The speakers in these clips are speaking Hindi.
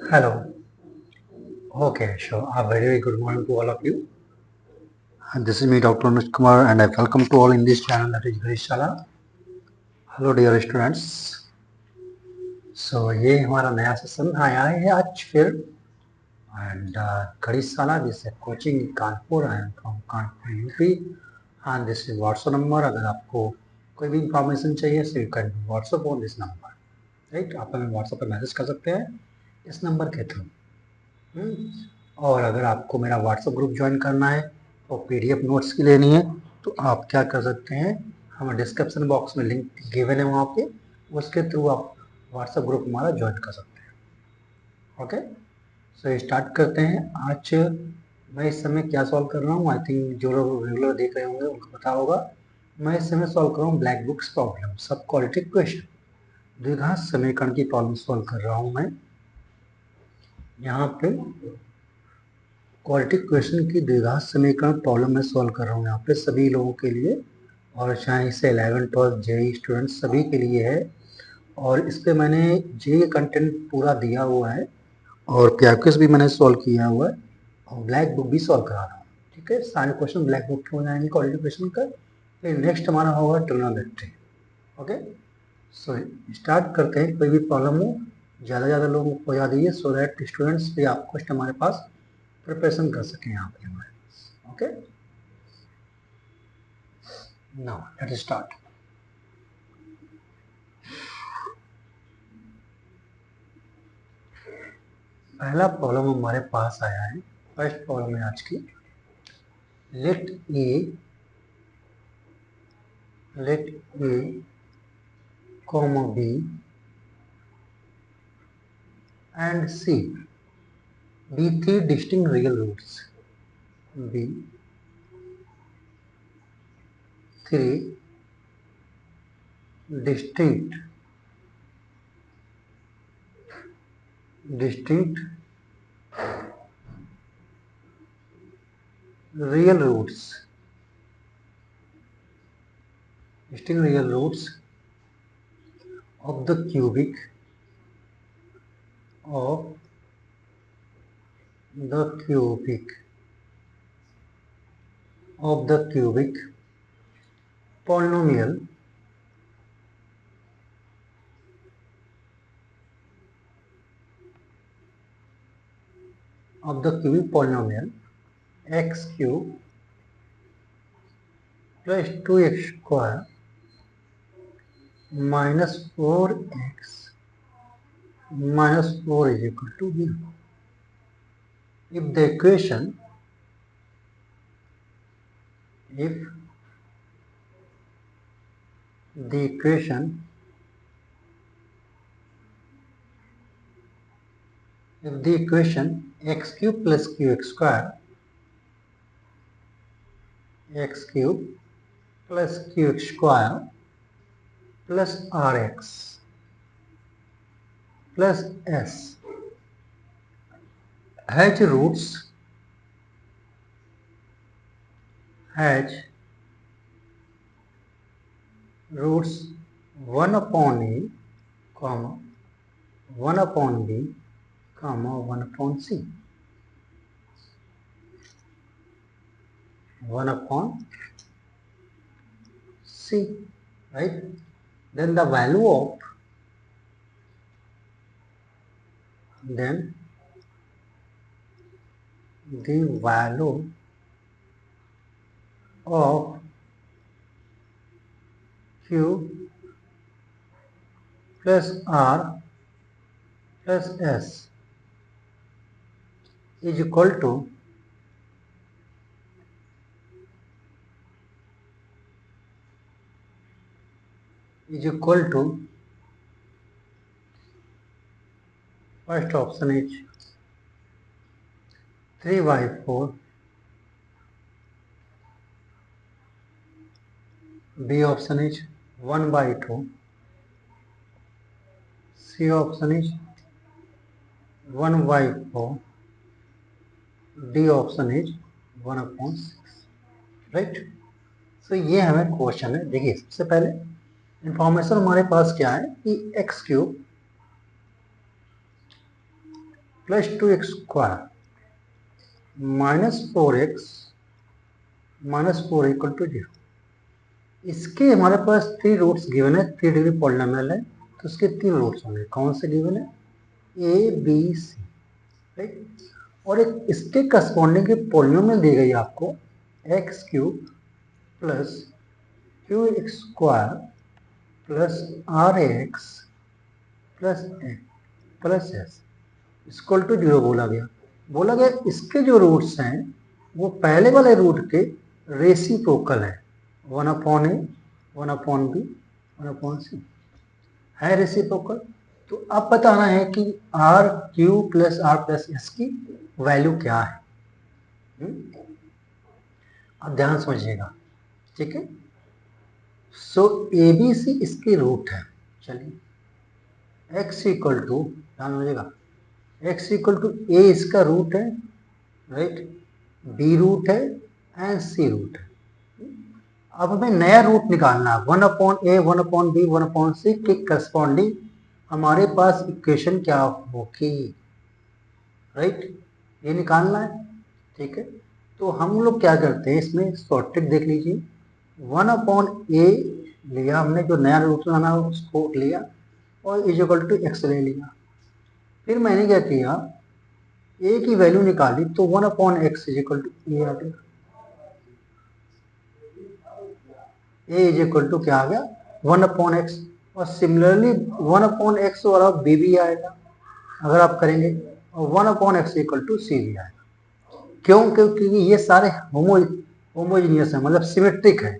Hello. Okay, sure. A very good morning to all of you. And this is me, Dr. Anuj Kumar, and I welcome to all in this channel that is Grishala. Hello, dear students. So ये हमारा नया सेशन आया है आज फिर एंड गणेशाला दिस है coaching Kanpur I am from Kanpur UP and this is WhatsApp number अगर आपको कोई भी इंफॉर्मेशन चाहिए so you can WhatsApp on this number right आप हमें व्हाट्सएप पे मैसेज कर सकते हैं इस नंबर के थ्रू और अगर आपको मेरा व्हाट्सएप ग्रुप ज्वाइन करना है और पीडीएफ नोट्स की लेनी है तो आप क्या कर सकते हैं हमें डिस्क्रिप्शन बॉक्स में लिंक गिवन है वहाँ पे उसके थ्रू आप व्हाट्सएप ग्रुप हमारा ज्वाइन कर सकते हैं ओके सो स्टार्ट करते हैं आज मैं इस समय क्या सॉल्व कर रहा हूँ आई थिंक जो लोग रेगुलर देख रहे होंगे उनको पता होगा मैं इस समय सॉल्व कर रहा हूँ ब्लैक बुक्स प्रॉब्लम सब क्वालिटी क्वेश्चन द्विघात समीकरण की प्रॉब्लम सॉल्व कर रहा हूँ मैं यहाँ पे क्वालिटी क्वेश्चन की द्विघात समीकरण प्रॉब्लम मैं सॉल्व कर रहा हूँ यहाँ पे सभी लोगों के लिए और चाहे इसे 11 12 जेई स्टूडेंट सभी के लिए है और इस पे मैंने जेई कंटेंट पूरा दिया हुआ है और क्वेश्चन भी मैंने सॉल्व किया हुआ है और ब्लैक बुक भी सॉल्व करा रहा हूँ ठीक है सारे क्वेश्चन ब्लैक बुक के हो जाएंगे क्वालिटी क्वेश्चन का फिर नेक्स्ट हमारा होगा ट्रिग्नोमेट्री ओके सो स्टार्ट करते हैं कोई भी प्रॉब्लम हो ज़्यादा लोगों को पहुँचा दीजिए सो दैट स्टूडेंट्स भी आपको हमारे पास प्रिपरेशन कर सकें यहाँ पे हमारे ओके नाउ लेट्स स्टार्ट पहला प्रॉब्लम हमारे पास आया है फर्स्ट प्रॉब्लम है आज की let a comma b and c be three distinct real roots b three distinct real roots of the cubic polynomial x cube plus 2x square minus 4x minus 4 is equal to 0. If the equation x cube plus qx square plus rx plus s has roots 1 upon a, 1 upon b, 1 upon c. 1 upon c, right? Then the value of q plus r plus s is equal to first option is 3 by 4, B option is 1 by 2, C option is 1 by 4, D option is 1 upon 6, right. तो ये हमें क्वेश्चन है। देखिए सबसे पहले इंफॉर्मेशन हमारे पास क्या है कि x cube plus 2x² minus 4 equal to 0। इसके हमारे पास 3 रूट्स गिवन है, 3 डिग्री पॉलिनोमियल है, तो उसके 3 रूट्स होंगे। कौन से गिवन है? A B C, right. और एक इसके करस्पॉन्डिंग की पॉलिनोमियल दी गई आपको x³ plus 2x² plus RX plus S equal to 0 बोला गया। इसके जो रूट्स हैं वो पहले वाले रूट के रेसिप्रोकल है, 1/a 1/b 1/c है रेसिप्रोकल। तो अब बताना है कि RQ plus R plus S की वैल्यू क्या है। अब ध्यान समझिएगा, ठीक है। सो ABC इसकी रूट है। चलिए x इक्वल टू, ध्यान समझिएगा, x इक्वल टू A इसका रूट है, राइट, B रूट है एंड C रूट है। अब हमें नया रूट निकालना है, 1/a 1/b 1/c के करस्पॉन्डिंग हमारे पास इक्वेशन क्या होगी, राइट, ये निकालना है, ठीक है। तो हम लोग क्या करते हैं, इसमें शॉर्ट ट्रिक देख लीजिए। 1/a लिया हमने, जो नया रूट लाना उसको लिया और इज इक्वल टू x ले लिया। फिर मैंने क्या किया, a की वैल्यू निकाली तो 1/x is equal to a आ गया। a इज इक्वल टू क्या आ गया, 1/x। और सिमिलरली 1/x और b भी आएगा अगर आप करेंगे, और 1/x इक्वल टू c भी आएगा। क्यों? क्योंकि ये सारे होमोजीनियस है, मतलब सिमेट्रिक है।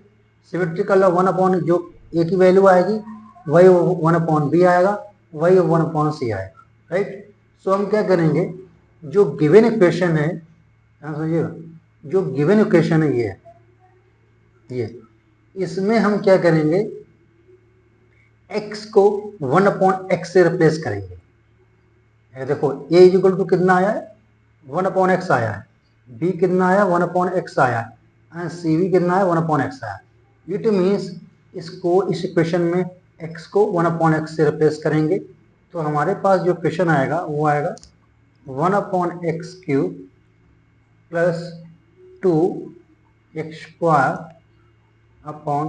सिमेट्रिकल 1/, जो a की वैल्यू आएगी वही 1/b आएगा, वही 1/c आएगा, राइट। सो हम क्या करेंगे, जो गिवन इक्वेशन है, समझिएगा, जो गिवन इक्वेशन है ये इसमें हम क्या करेंगे, x को 1/x से रिप्लेस करेंगे। देखो a इज इक्वल टू कितना आया है, 1/x आया है, b कितना आया, 1/x आया है, एंड c भी कितना है, 1/x आया है। इट मीन्स इसको, इस इक्वेशन में x को 1/x से रिप्लेस करेंगे तो हमारे पास जो इक्वेशन आएगा वो आएगा 1/x³ plus 2x² upon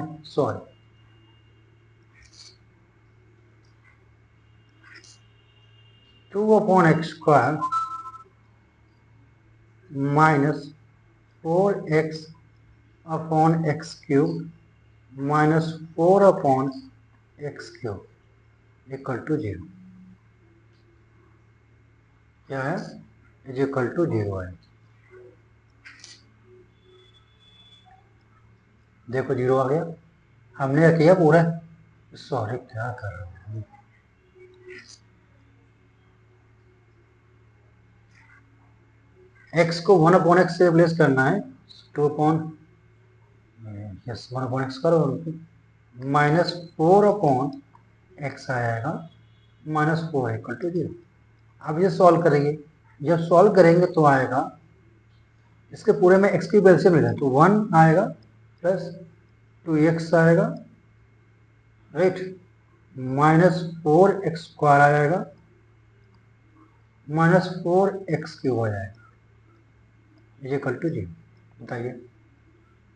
2/x² minus 4x upon x³ minus 4/x³ equal to 0। क्या है, इज इक्वल टू 0 है। देखो 0 आ गया। हमने क्या किया पूरा, सॉरी क्या कर रहे हैं, x को 1/x से रिप्लेस करना है, 1/x करो, माइनस 4/x आएगा, माइनस 4 इक्वल टू 0। अब ये सॉल्व करेंगे, जब सॉल्व करेंगे तो आएगा, इसके पूरे में x की वैल्यू मिलेगा तो 1 आएगा प्लस 2x आएगा, राइट, माइनस 4x² आएगा, माइनस 4x³ हो जाएगा, इज इक्वल टू 0। बताइए,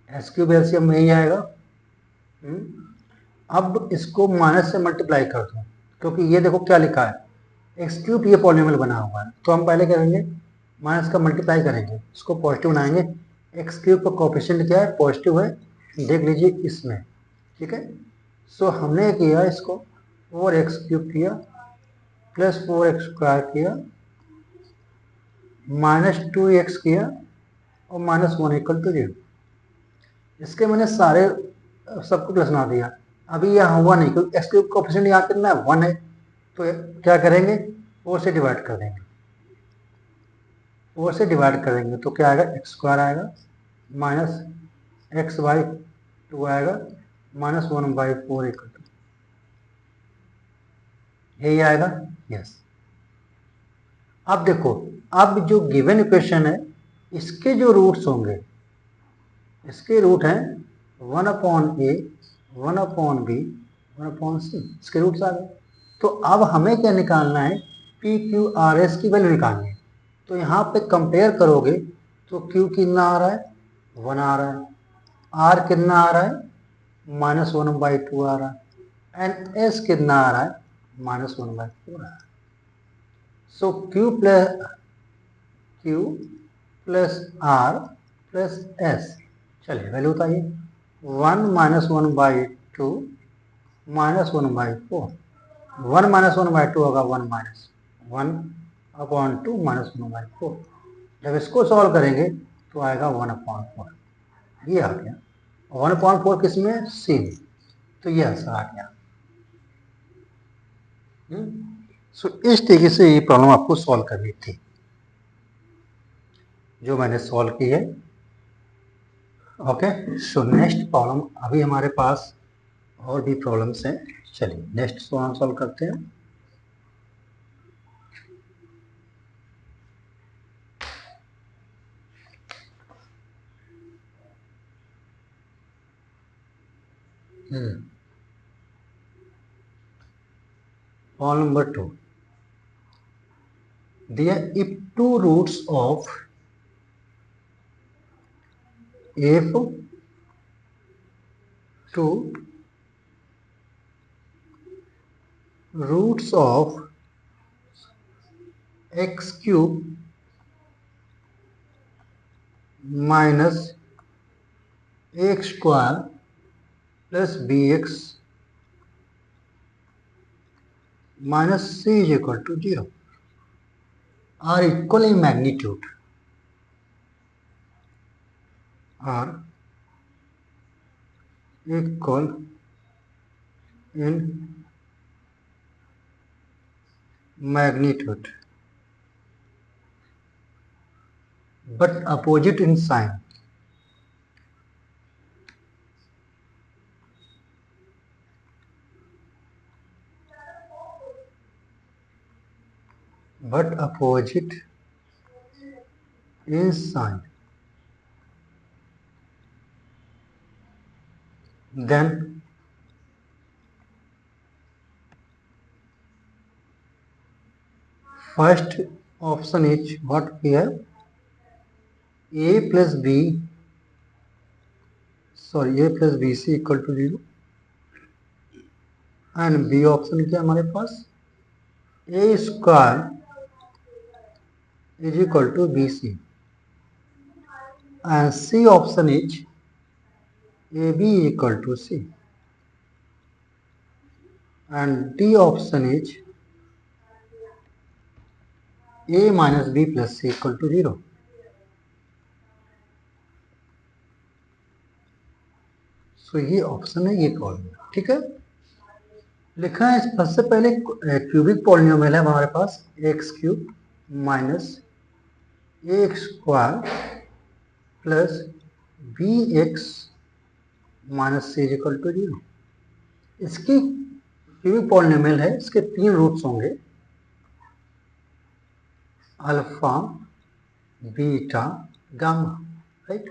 x³ एलसीएम में ही आएगा। अब इसको माइनस से मल्टीप्लाई कर दो, क्योंकि ये देखो क्या लिखा है, x³ ये पॉलिनोमियल बना हुआ है, तो हम पहले करेंगे माइनस का मल्टीप्लाई करेंगे, इसको पॉजिटिव बनाएंगे। x³ का कोएफिशिएंट क्या है, पॉजिटिव है, देख लीजिए इसमें, ठीक है। सो हमने किया, इसको 4x³ किया प्लस 4x² किया, माइनस 2x किया और माइनस 1 इक्वल टू 0। इसके मैंने सारे सबको प्लस बना दिया। अभी यहाँ हुआ नहीं, क्योंकि x³ का कोएफिशिएंट यहाँ कितना है, 1 है, तो क्या करेंगे, 4 से डिवाइड कर देंगे, 4 से डिवाइड करेंगे तो क्या आएगा, x² आएगा, माइनस x/2 आएगा, माइनस 1/4 इक्वल टू, यही आएगा, यस। अब देखो, अब जो गिवन इक्वेशन है इसके जो रूट्स होंगे, इसके रूट हैं 1/a 1/b 1/c, इसके रूट्स आ गए। तो अब हमें क्या निकालना है, PQRS की वैल्यू निकालनी है। तो यहाँ पे कंपेयर करोगे तो Q कितना आ रहा है, 1 आ रहा है, R कितना आ रहा है, -1/2 आ रहा है, एंड S कितना आ रहा है, -1/4 आ रहा है। सो Q plus R plus S, चलिए वैल्यू बताइए, 1 -1/2 -1/4, 1 -1/2 होगा 1/2 -1/4। जब इसको सॉल्व करेंगे तो आएगा 1/4, ये आ गया। 1/4 किसमें, सी में, तो ये आंसर आ गया। सो इस तरीके से ये प्रॉब्लम आपको सॉल्व करनी थी, जो मैंने सॉल्व की है। ओके, सो नेक्स्ट प्रॉब्लम, अभी हमारे पास और भी प्रॉब्लम्स हैं, चलिए नेक्स्ट प्रॉब्लम सॉल्व करते हैं। Problem number 2. There, if two roots of f, two roots of x cube minus x square plus bx minus c is equal to 0 are equal in magnitude, are equal in magnitude but opposite in sign. But opposite in sign. Then first option is what we have, a plus bc equal to 0 and b option क्या हमारे पास, a square is equal to bc and c option is ab equal to c and d option is a minus b plus c equal to 0. सो ये ऑप्शन है, ये प्रॉब्लम, ठीक है। लिखा है सबसे पहले क्यूबिक पॉलिनोमियल है हमारे पास x cube minus x square plus b x minus c equal to 0। इसकी क्यूबिक पॉलिनोमियल है, इसके 3 रूट्स होंगे, अल्फा बीटा गामा, राइट।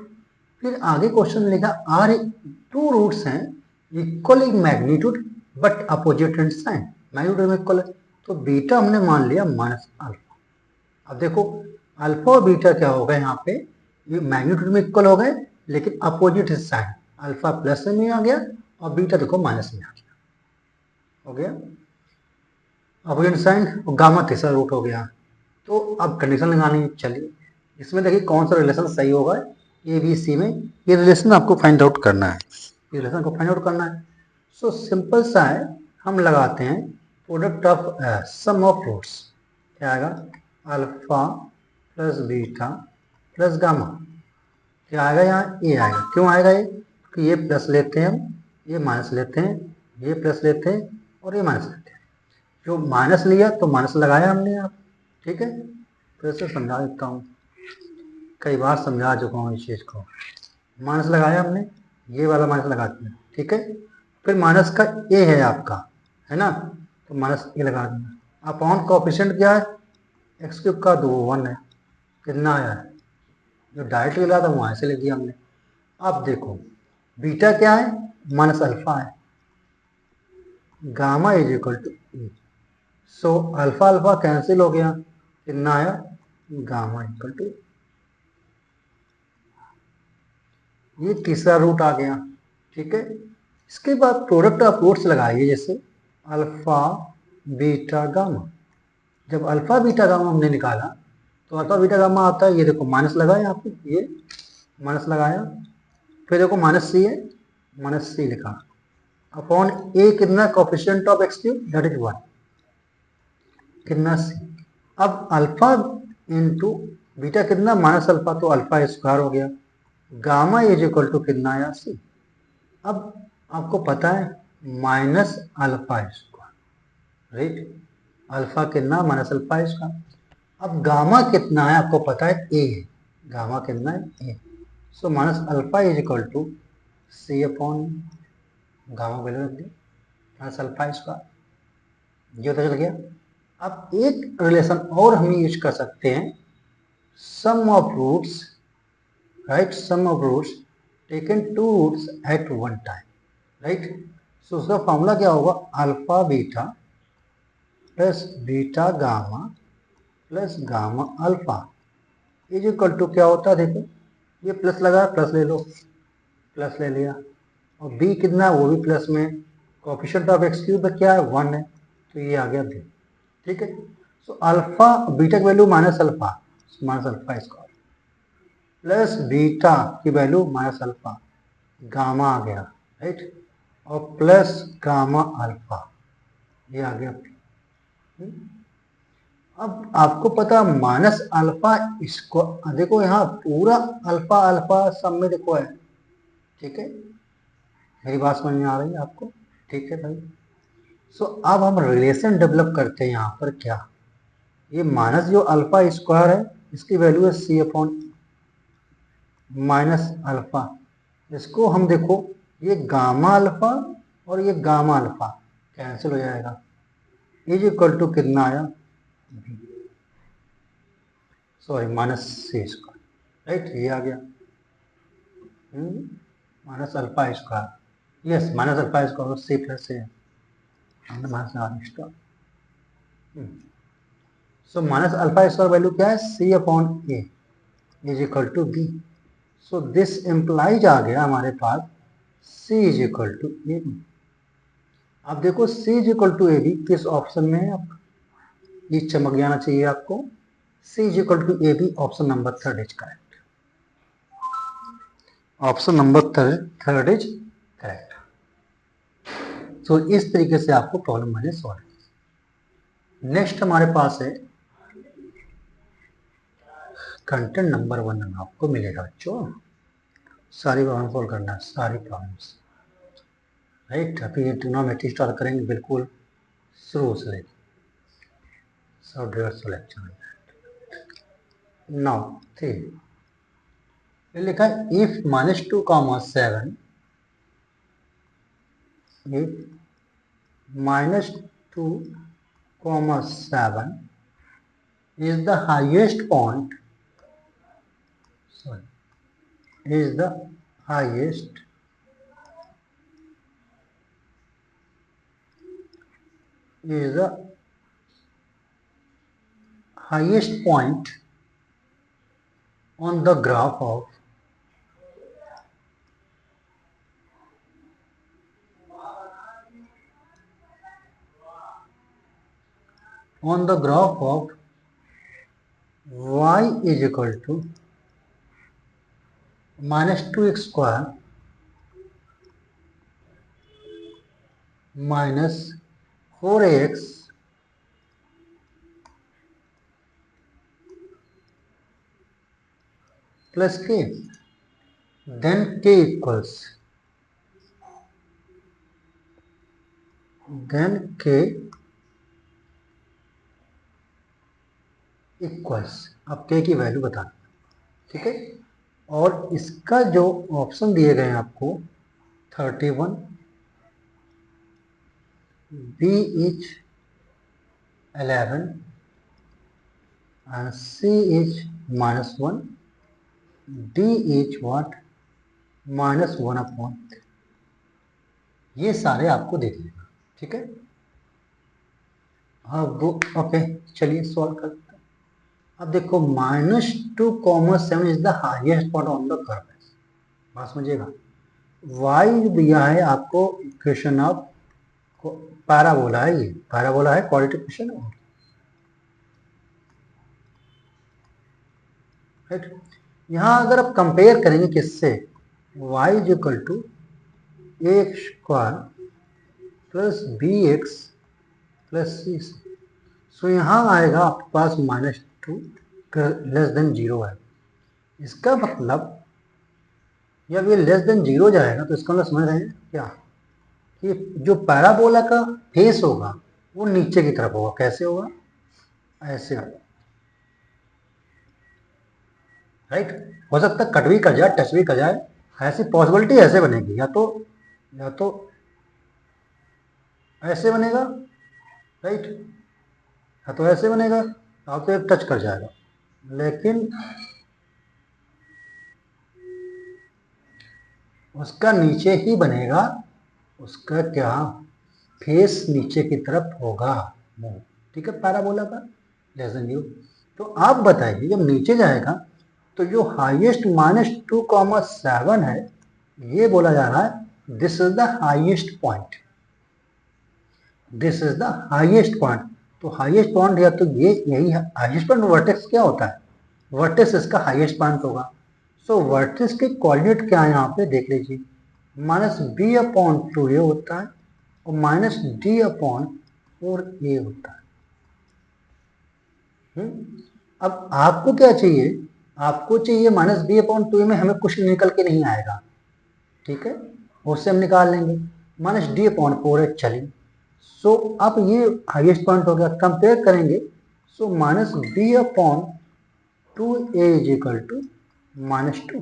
फिर आगे क्वेश्चन लिखा आर, 2 रूट्स हैं equal in magnitude but opposite in sign, magnitude में इक्वल है, तो बीटा हमने मान लिया माइनस अल्फा। अब देखो अल्फा और बीटा क्या हो गए, यहाँ पे ये मैग्नीट्यूड में इक्वल हो गए लेकिन opposite is sine, alpha plus में आ गया और बीटा देखो माइनस में आ गया, हो गया अपोजिट साइन, और गामा तीसरा रूट हो गया। तो अब कंडीशन लगानी, चलिए इसमें देखिए कौन सा रिलेशन सही होगा, ए बी सी में ये रिलेशन आपको फाइंड आउट करना है, ये रिलेशन को फाइंड आउट करना है। सो सिंपल सा है, हम लगाते हैं product of sum of roots, क्या आएगा, alpha plus beta plus gamma, क्या आएगा, यहाँ ए आएगा, क्यों आएगा ये, कि ये प्लस लेते हैं हम, ये माइनस लेते हैं, ये प्लस लेते हैं और ये माइनस लेते हैं, जो माइनस लिया तो माइनस लगाया हमने यहाँ, ठीक है। फिर से समझा देता हूँ, कई बार समझा चुका हूँ इस चीज़ को, माइनस लगाया हमने, ये वाला माइनस लगा दिया, ठीक है। फिर माइनस का ए है आपका, है ना, तो माइनस ए लगा दिया, अपॉन कोएफिशिएंट क्या है, एक्स क्यूब का 2 1 है, कितना आया है, जो डायरेक्ट लिखा था वहाँ से लिख दिया हमने। अब देखो बीटा क्या है, माइनस अल्फा है, gamma is equal to a, so alpha alpha cancel हो गया, कितना आया गामा इक्वल टू, ये तीसरा रूट आ गया, ठीक है। इसके बाद प्रोडक्ट ऑफ रूट्स लगाइए, जैसे अल्फा बीटा गामा। जब अल्फा बीटा गामा हमने निकाला तो अल्फा बीटा गामा आता है, ये देखो माइनस लगा यहाँ पे, ये माइनस लगाया, फिर देखो माइनस सी है, माइनस सी लिखा अपॉन ए कितना coefficient of x cube that is 1 कितना सी। अब अल्फा इंटू बीटा कितना माइनस अल्फा, तो अल्फा स्क्वायर हो गया, गामा इज इक्वल टू कितना आया सी। अब आपको पता है minus alpha square, right, alpha कितना माइनस अल्फा स्क्वायर। अब गामा कितना है आपको पता है, ए है, गामा कितना है a, so minus alpha is equal to c upon gamma value रख दी माइनस अल्फा स्क्वायर, ये पता चल गया। अब एक रिलेशन और हम यूज कर सकते हैं, sum of roots, right, sum of roots taken two roots at one time, right. So उसका फॉर्मूला क्या होगा, alpha beta plus beta gamma plus gamma alpha is equal to क्या होता है, देखो ये प्लस लगा, प्लस ले लो, प्लस ले लिया, और बी कितना है वो भी प्लस में, कोफिशिएंट ऑफ एक्स क्यूब क्या है 1 है, तो ये आ गया बी, ठीक है। सो अल्फा बीटा की value minus alpha square plus beta की वैल्यू माइनस अल्फा गामा आ गया, राइट, और प्लस गामा अल्फा ये आ गया। अब आपको पता माइनस अल्फा इसको देखो, यहाँ पूरा अल्फा अल्फा सब में देखो है, ठीक है, मेरी बात समझ में आ रही है आपको, ठीक है भाई। सो अब हम रिलेशन डेवलप करते हैं यहाँ पर, क्या ये माइनस जो अल्फा स्क्वायर है इसकी वैल्यू है सी अपॉन माइनस अल्फा, इसको हम देखो ये गामा अल्फा और ये गामा अल्फा कैंसिल हो जाएगा, इज इक्वल टू कितना आया, sorry minus c square, right, ये आ गया minus alpha square, yes minus alpha square c plus है, हमने माइनस लगा दिया। So minus alpha square value क्या है, c upon a is equal to b, so this implies आ गया हमारे पास c is equal to a b. अब देखो c is equal to a b किस ऑप्शन में है, आप ये चमक जाना चाहिए आपको, c is equal to a b option number 3 is correct, option number 3 is correct. तो इस तरीके से आपको प्रॉब्लम मैंने सॉल्व की। नेक्स्ट हमारे पास है कंटेंट नंबर 1 आपको मिलेगा बच्चों, सारी प्रॉब्लम सॉल्व करना है, सारी प्रॉब्लम्स, राइट। अभी ये ट्रिग्नोमेट्री स्टार्ट करेंगे बिल्कुल शुरू से लेकर 150 लेक्चर। नाउ ठीक लिखा है, if -2, 7 if -2, 7 is the highest point, sorry, is the highest point on the graph of y is equal to -2x square minus 4x plus k, then k equals, अब k की वैल्यू बताना, ठीक है। और इसका जो ऑप्शन दिए गए हैं आपको 31, b is 11 and c is -1, d is what -1/3, ये सारे आपको दे दिएगा, ठीक है। अब ओके चलिए सॉल्व करते हैं। अब देखो -2,7 is the highest point on the curve. बात समझिएगा, y दिया है आपको इक्वेशन ऑफ पैराबोला है, ये पैराबोला है, क्वाड्रेटिक इक्वेशन है, राइट। यहाँ अगर आप कंपेयर करेंगे किससे, y is equal to a square plus b x plus c, so यहाँ आएगा आपके पास -2 लेस देन 0 है। इसका मतलब जब ये लेस देन 0 जाएगा तो इसका मतलब समझ रहे हैं क्या, कि जो पैराबोला का फेस होगा वो नीचे की तरफ होगा। कैसे होगा, ऐसे होगा, राइट। हो सकता है कट भी कर जाए, टच भी कर जाए, ऐसी पॉसिबिलिटी ऐसे बनेगी, या तो ऐसे बनेगा, राइट, या तो ऐसे बनेगा, या तो एक टच कर जाएगा। लेकिन उसका नीचे ही बनेगा, उसका क्या फेस नीचे की तरफ होगा, मुंह, ठीक है, पैराबोला का लेस देन 0। तो आप बताइए जब नीचे जाएगा तो जो हाईएस्ट -2,7 है, ये बोला जा रहा है this is the highest point, this is the highest point. तो हाईएस्ट पॉइंट या तो ये यही है हाईएस्ट पॉइंट। वर्टेक्स क्या होता है, वर्टेक्स इसका हाईएस्ट पॉइंट होगा। सो वर्टेक्स के कोऑर्डिनेट क्या है यहाँ पे देख लीजिए, -b/2a होता है और -d/4a होता है। अब आपको क्या चाहिए, आपको चाहिए -b/2a में हमें कुछ निकल के नहीं आएगा, ठीक है, उससे हम निकाल लेंगे, -d/4 चलिए। सो अब ये हाईएस्ट पॉइंट हो गया, कंपेयर करेंगे, सो -b/2a इज इक्वल टू -2,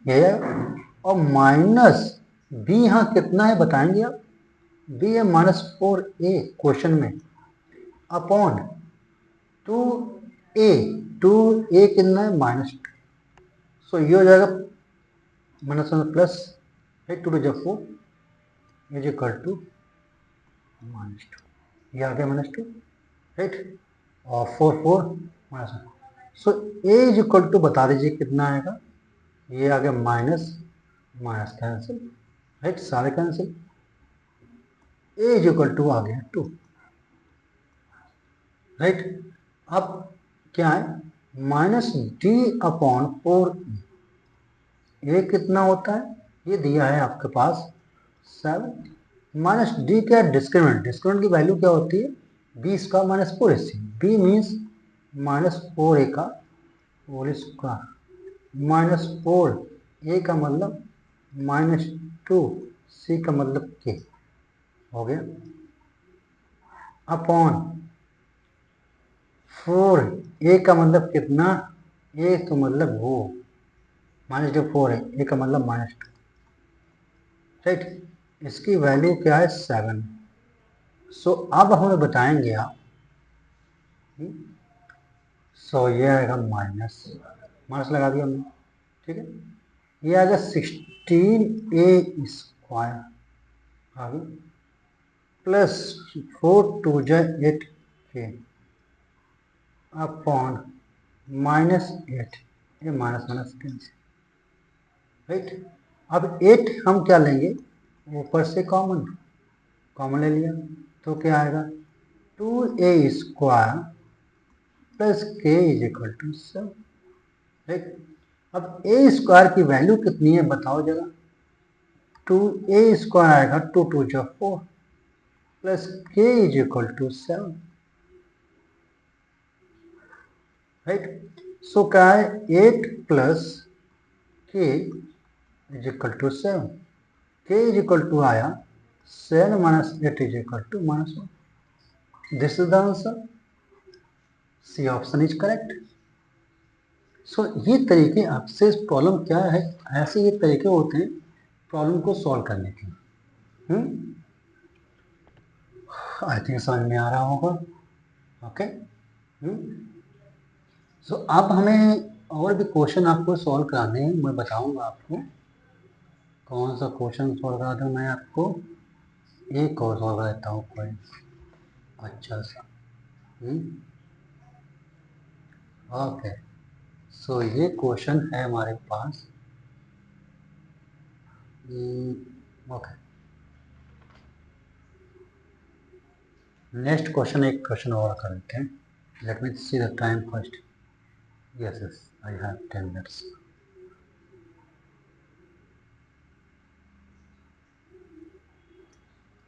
ये है। और माइनस b यहाँ कितना है बताएंगे आप, b है -4a क्वेश्चन में, अपॉन 2a, 2a कितना है -2, सो ये हो जाएगा -1 प्लस 2 इज इक्वल टू -2, ये आ गया -2, राइट, और 4 -1, so a is equal to बता दीजिए कितना आएगा, ये आ गया माइनस माइनस कैंसिल, राइट, सारे cancel, a is equal to आ गया 2, राइट। अब क्या है -d/4, ये कितना होता है, ये दिया है आपके पास 7, -d क्या है, डिस्क्रिमिनेंट, डिस्क्रिमिनेंट की वैल्यू क्या होती है, b square -4ac, b means -4a का होल स्क्वायर, -4a का मतलब -2c का मतलब k हो गया, अपॉन 4a का मतलब कितना, a तो मतलब वो -4 है, a का मतलब -2, राइट। इसकी वैल्यू क्या है 7। सो अब हमें बताएंगे आप, सो ये आएगा माइनस माइनस लगा दिया हमने, ठीक है, ये आएगा 16a स्क्वायर आगे प्लस 4 2 8k अपॉन -8, ये माइनस माइनस कैंसिल, राइट। अब 8 हम क्या लेंगे, ऊपर से कॉमन, कॉमन ले लिया, तो क्या आएगा 2a square plus k is equal to 7, right. अब a स्क्वायर की वैल्यू कितनी है बताओ जरा, 2a स्क्वायर आएगा 2 2 4 plus k is equal to 7, right. So क्या है 8 plus k is equal to 7, k is equal to आया 7 minus 8 is equal to -1, this is the answer, c option is correct. So ये तरीके आपसे प्रॉब्लम क्या है, ऐसे ये तरीके होते हैं प्रॉब्लम को सॉल्व करने के। आई थिंक समझ में आ रहा होगा, ओके। सो अब हमें और भी क्वेश्चन आपको सॉल्व कराने हैं, मैं बताऊंगा आपको कौन सा क्वेश्चन सॉल्व करा दूँ। मैं आपको एक और सॉल्व कराता हूँ कोई अच्छा सा, ओके, सो ये क्वेश्चन है हमारे पास। ओके, नेक्स्ट क्वेश्चन, एक क्वेश्चन और करते हैं। Let me see the time first. Yes, I have 10 minutes.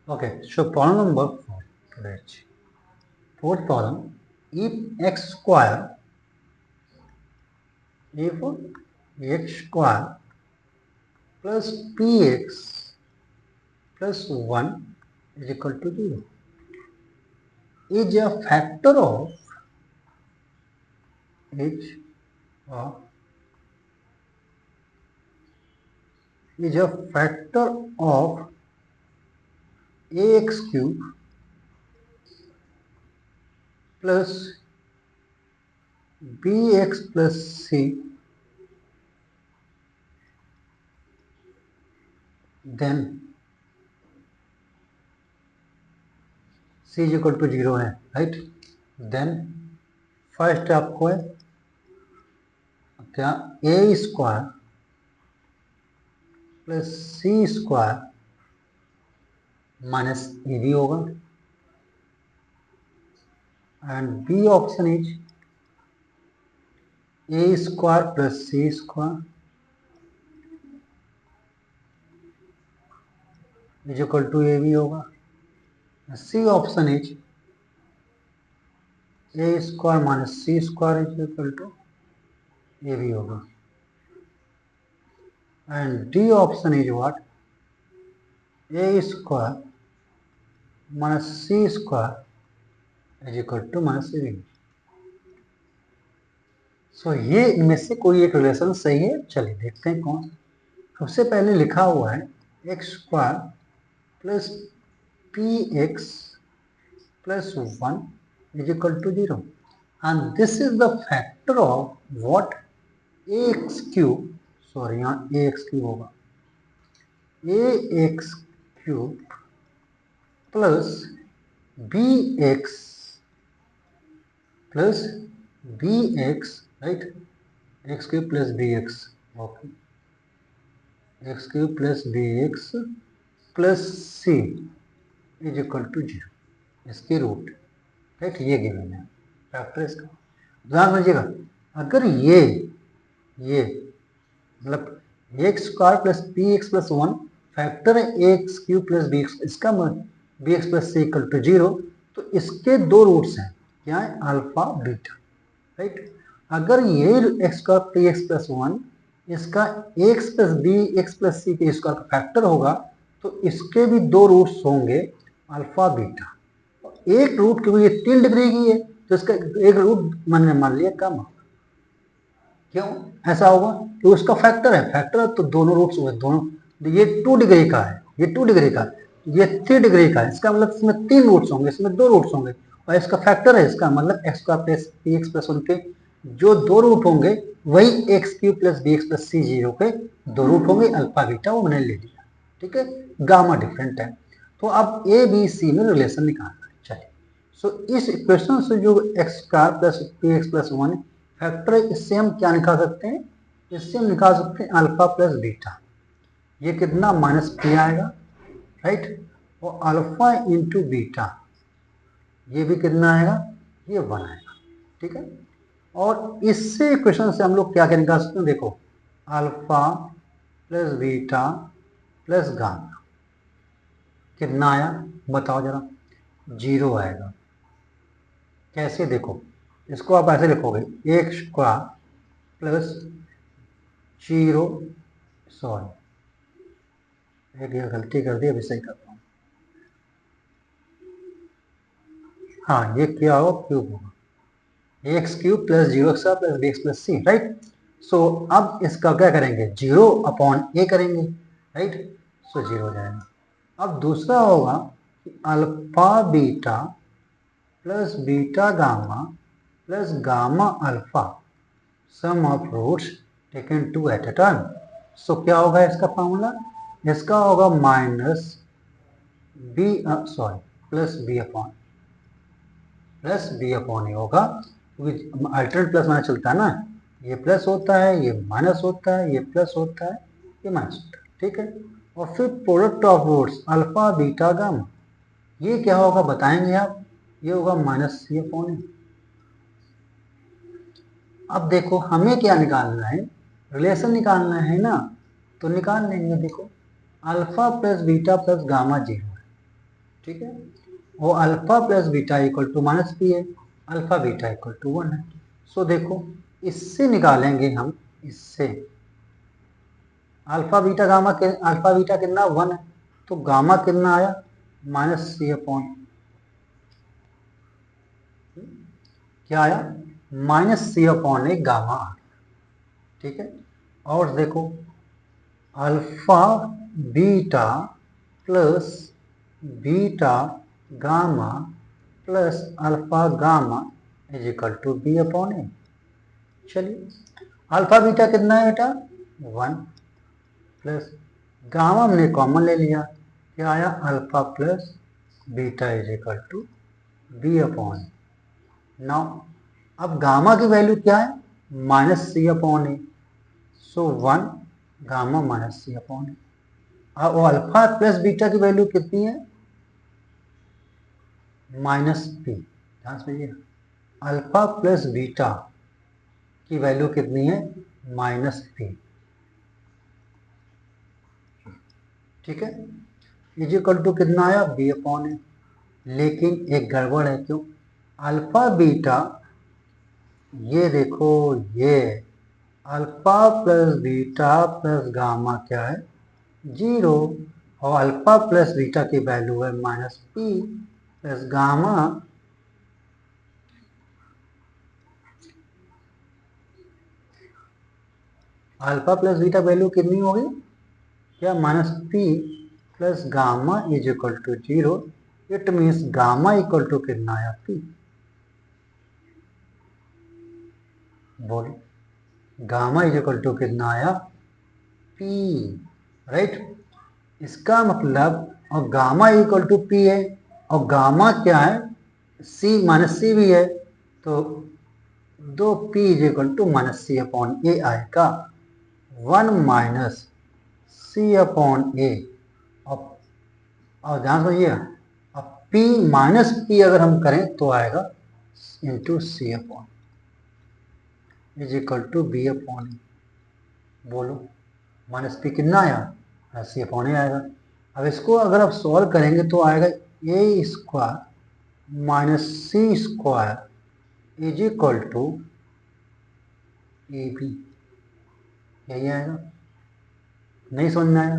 Okay, so problem number 4. Correct. Fourth problem. If x square plus px plus 1 is equal to 0 is a factor of ax cube plus bx plus c, then c is equal to 0 है, राइट। देन फर्स्ट आपको है क्या, a square plus c square minus a b होगा, and b option is a square plus c square is equal to a b होगा। C option is a square minus c square is equal to a b होगा, and d option is what, a square minus c square is equal to minus a b. So ये इनमें से कोई एक रिलेशन सही है। चलिए देखते हैं कौन। सबसे पहले लिखा हुआ है x square plus p x plus 1 is equal to 0, and this is the factor of what, ax cube, sorry यहाँ ax cube होगा, ax cube plus bx plus bx, right, x cube plus bx, okay, x cube plus bx plus c is equal to 0, इसके रूट, राइट, ये गिवन है फैक्टर इसका। ध्यान दीजिएगा, अगर ये मतलब x square plus p x plus 1 factor है x cube plus b x, इसका b x plus c equal to 0, तो इसके दो रूट्स हैं, क्या है, अल्फा बीटा, राइट। अगर ये x square p x plus 1 इसका x plus b x plus c के स्क्वायर का फैक्टर होगा, तो इसके भी दो रूट्स होंगे अल्फा बीटा। एक रूट क्योंकि ये 3 डिग्री की है तो इसका एक रूट मैंने मान लिया कम, क्यों ऐसा होगा, कि उसका फैक्टर है, तो दोनों रूट्स हुए, दोनों, ये 2 डिग्री का है, ये 2 डिग्री का, ये 3 डिग्री का है, इसका मतलब इसमें 3 रूट्स होंगे, इसमें 2 रूट्स होंगे, और इसका फैक्टर है, इसका मतलब x square plus p x plus 1 के जो 2 रूट होंगे वही x cube plus b x plus c 0 के 2 रूट होंगे, अल्फा बीटा वो मैंने ले लिया, ठीक है, गामा डिफरेंट है। तो अब ए बी सी में रिलेशन निकालना है। चलिए, सो इस इक्वेशन से जो x square plus p x plus 1 factor है, इससे हम क्या निकाल सकते हैं, इससे हम निकाल सकते हैं अल्फा प्लस बीटा, ये कितना माइनस पी आएगा, राइट, और अल्फा इंटू बीटा ये भी कितना आएगा, ये 1 आएगा, ठीक है। और इससे इक्वेशन से हम लोग क्या क्या निकाल सकते हैं, देखो alpha plus beta plus gamma कितना आया बताओ जरा, 0 आएगा। कैसे, देखो इसको आप ऐसे लिखोगे, एक्स स्क्वायर प्लस 0, सॉरी एक गलती कर दी, अभी सही करता हूँ, हाँ ये क्या होगा, क्यूब होगा, x cube plus 0 plus b x plus c, right. So अब इसका क्या करेंगे, 0 अपॉन ए करेंगे, राइट, सो 0 हो जाएगा। अब दूसरा होगा alpha beta plus beta gamma plus gamma alpha sum of roots taken two at a time. So क्या होगा इसका फॉर्मूला, इसका होगा minus b, sorry plus b upon plus b upon a होगा, क्योंकि अल्टरनेट प्लस माइनस चलता है ना, ये प्लस होता है, ये माइनस होता है, ये प्लस होता है, ये माइनस होता है, ठीक है। और फिर product of roots alpha beta gamma, ये क्या होगा बताएंगे आप, ये होगा माइनस सी अपॉन ए। अब देखो हमें क्या निकालना है, रिलेशन निकालना है ना, तो निकाल लेंगे। देखो alpha plus beta plus gamma 0 है, ठीक है, और alpha plus beta equal to minus p है, अल्फा बीटा इक्वल टू 1 है। सो देखो इससे निकालेंगे हम, इससे अल्फा बीटा गामा के, अल्फा बीटा कितना 1 है, तो गामा कितना आया माइनस सी अपॉन, क्या आया minus c upon a gamma आ गया, ठीक है। और देखो alpha beta plus beta gamma plus alpha gamma is equal to b upon a. चलिए अल्फा बीटा कितना है बेटा 1 प्लस गामा हमने कॉमन ले लिया, क्या आया alpha plus beta is equal to b upon a. Now अब गामा की वैल्यू क्या है minus c upon a, so 1 gamma minus c upon a. अब अल्फा प्लस बीटा की वैल्यू कितनी है माइनस पी, ध्यान समझिए अल्फा प्लस बीटा की वैल्यू कितनी है माइनस पी, ठीक है, इज इक्वल टू कितना आया बी अपॉन ए। लेकिन एक गड़बड़ है, क्यों, अल्फा बीटा ये देखो ये alpha plus beta plus gamma क्या है 0, और अल्फा प्लस बीटा की वैल्यू है minus p plus gamma alpha plus beta value कितनी होगी क्या minus p plus gamma is equal to 0, it means gamma equal to कितना आया पी, बोलो गामा इज इक्वल टू कितना आया पी, राइट। इसका मतलब और गामा इक्वल टू पी है, और गामा क्या है सी माइनस सी भी है, तो 2p is equal to minus c upon a आएगा, 1 माइनस सी अपॉन ए। और ध्यान समझिए अब p माइनस पी अगर हम करें तो आएगा into c upon is equal to b upon a. बोलो माइनस पी कितना आया सी अपॉन ए आएगा। अब इसको अगर आप सॉल्व करेंगे तो आएगा a square minus c square is equal to a b, यही आएगा। नहीं समझ में आया,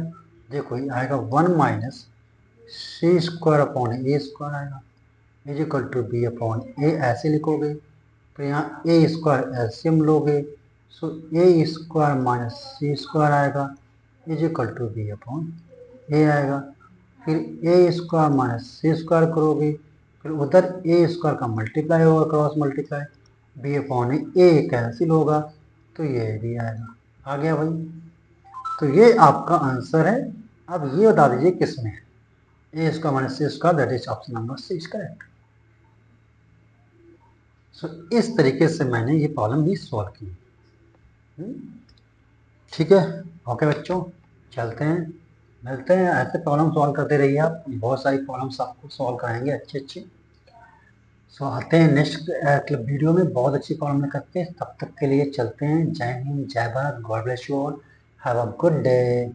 देखो ये आएगा 1 minus c square upon a square आएगा is equal to b upon a, ऐसे लिखोगे तो यहाँ ए स्क्वायर एलसीएम लोगे, so a square minus c square आएगा is equal to b upon a आएगा। फिर a square minus c square करोगे, फिर उधर ए स्क्वायर का मल्टीप्लाई होगा, cross multiply, b upon a cancel होगा, तो ये भी आएगा, आ गया भाई। तो ये आपका आंसर है। अब ये बता दीजिए किस में है, a square minus c square, that is option number c is correct. So इस तरीके से मैंने ये प्रॉब्लम भी सॉल्व की, ठीक है। ओके बच्चों, चलते हैं, मिलते हैं, ऐसे प्रॉब्लम सॉल्व करते रहिए आप, बहुत सारी प्रॉब्लम्स आपको सॉल्व कराएंगे अच्छे अच्छे। सो आते हैं नेक्स्ट वीडियो में बहुत अच्छी प्रॉब्लम करके, तब तक के लिए चलते हैं। जय हिंद, जय Bharat, God bless you all, have a good day.